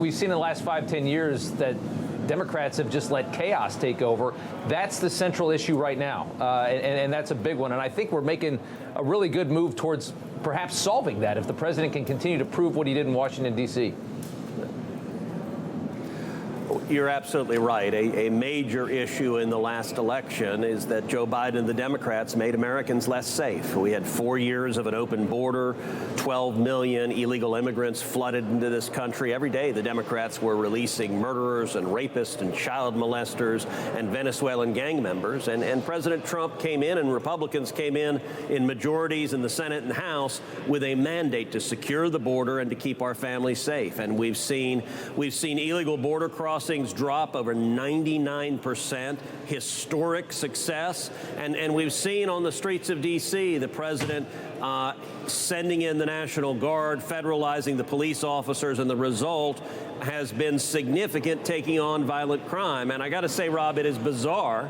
We've seen in the last 5-10 years that Democrats have just let chaos take over. That's the central issue right now, and that's a big one. And I think we're making a really good move towards perhaps solving that if the president can continue to prove what he did in Washington, D.C. You're absolutely right. A major issue in the last election is that Joe Biden and the Democrats made Americans less safe. We had 4 years of an open border, 12 million illegal immigrants flooded into this country. Every day, the Democrats were releasing murderers and rapists and child molesters and Venezuelan gang members. And President Trump came in and Republicans came in majorities in the Senate and House with a mandate to secure the border and to keep our families safe. And we've seen illegal border crossings drop over 99%, historic success. And we've seen on the streets of D.C. the president sending in the National Guard, federalizing the police officers, and the result has been significant taking on violent crime. And I got to say, Rob, it is bizarre.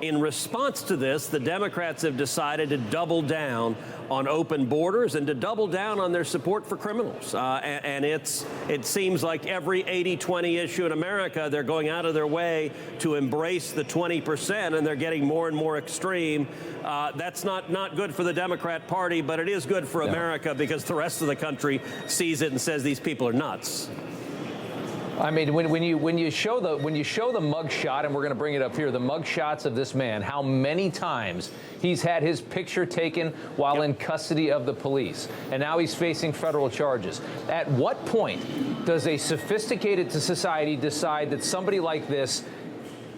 In response to this, the Democrats have decided to double down on open borders and to double down on their support for criminals. And it seems like every 80-20 issue in America, they're going out of their way to embrace the 20%, and they're getting more and more extreme. That's not good for the Democrat Party, but it is good for America because the rest of the country sees it and says these people are nuts. I mean, when you show the mug shot, and we're going to bring it up here, the mug shots of this man, how many times he's had his picture taken while in custody of the police, and now he's facing federal charges. At what point does a sophisticated society decide that somebody like this,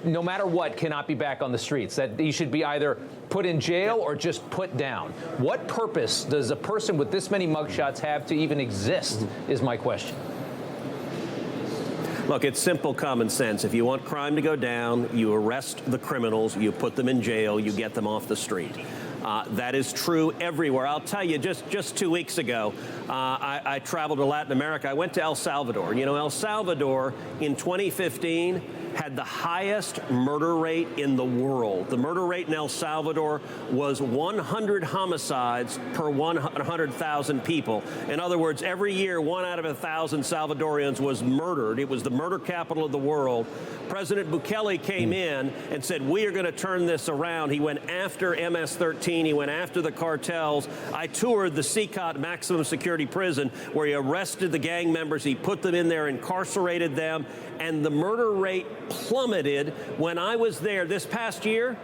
no matter what, cannot be back on the streets, that he should be either put in jail or just put down? What purpose does a person with this many mugshots have to even exist, is my question. Look, it's simple common sense. If you want crime to go down, you arrest the criminals, you put them in jail, you get them off the street. That is true everywhere. I'll tell you, just 2 weeks ago, I traveled to Latin America. I went to El Salvador. You know, El Salvador in 2015 had the highest murder rate in the world. The murder rate in El Salvador was 100 homicides per 100,000 people. In other words, every year, 1 out of 1,000 Salvadorians was murdered. It was the murder capital of the world. President Bukele came in and said, we are going to turn this around. He went after MS-13. He went after the cartels. I toured the CICOT maximum security prison where he arrested the gang members. He put them in there, incarcerated them, and the murder rate plummeted. When I was there this past year,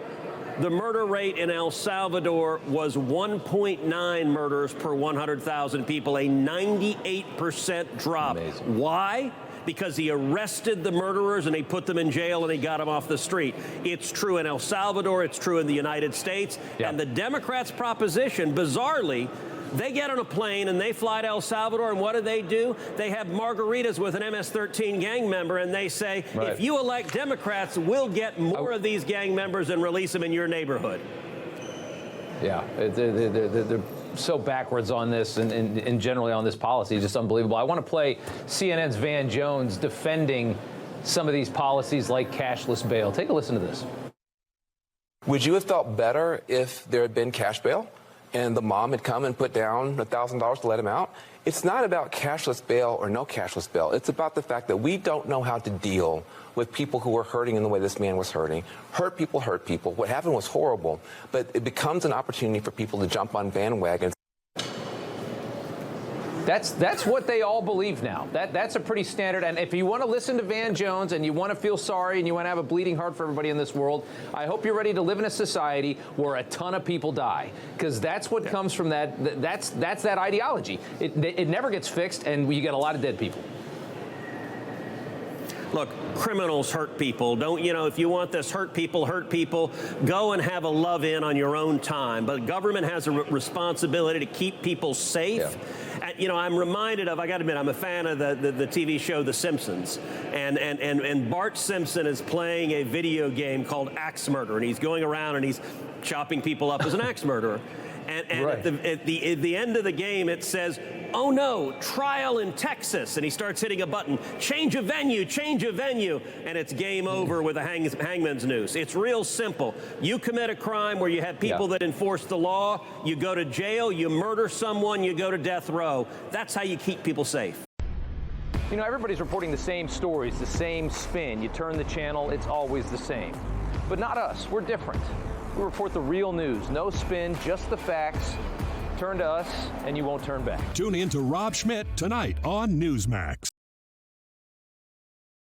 the murder rate in El Salvador was 1.9 murders per 100,000 people, a 98% drop. Amazing. Why? Because he arrested the murderers and he put them in jail and he got them off the street. It's true in El Salvador. It's true in the United States. Yeah. And the Democrats' proposition, bizarrely, they get on a plane and they fly to El Salvador, and what do? They have margaritas with an MS-13 gang member, and they say, if you elect Democrats, we'll get more of these gang members and release them in your neighborhood. Yeah, they're so backwards on this and generally on this policy, just unbelievable. I want to play CNN's Van Jones defending some of these policies like cashless bail. Take a listen to this. Would you have felt better if there had been cash bail and the mom had come and put down $1,000 to let him out? It's not about cashless bail or no cashless bail. It's about the fact that we don't know how to deal with people who are hurting in the way this man was hurting. Hurt people hurt people. What happened was horrible, but it becomes an opportunity for people to jump on bandwagons. That's what they all believe now. That's a pretty standard. And if you want to listen to Van Jones and you want to feel sorry and you want to have a bleeding heart for everybody in this world, I hope you're ready to live in a society where a ton of people die, because that's what comes from that. That's that ideology. It never gets fixed, and you get a lot of dead people. Look, criminals hurt people. Don't, you know, if you want this hurt people, go and have a love-in on your own time. But government has a responsibility to keep people safe. Yeah. And, you know, I'm reminded of, I got to admit, I'm a fan of the TV show The Simpsons. And Bart Simpson is playing a video game called Axe Murder. And he's going around and he's chopping people up as an axe murderer. And right. at the end of the game, it says, oh no, trial in Texas. And he starts hitting a button, change of venue, and it's game over with a hangman's noose. It's real simple. You commit a crime where you have people that enforce the law, you go to jail, you murder someone, you go to death row. That's how you keep people safe. You know, everybody's reporting the same stories, the same spin. You turn the channel, it's always the same. But not us. We're different. We report the real news. No spin, just the facts. Turn to us, and you won't turn back. Tune in to Rob Schmitt tonight on Newsmax.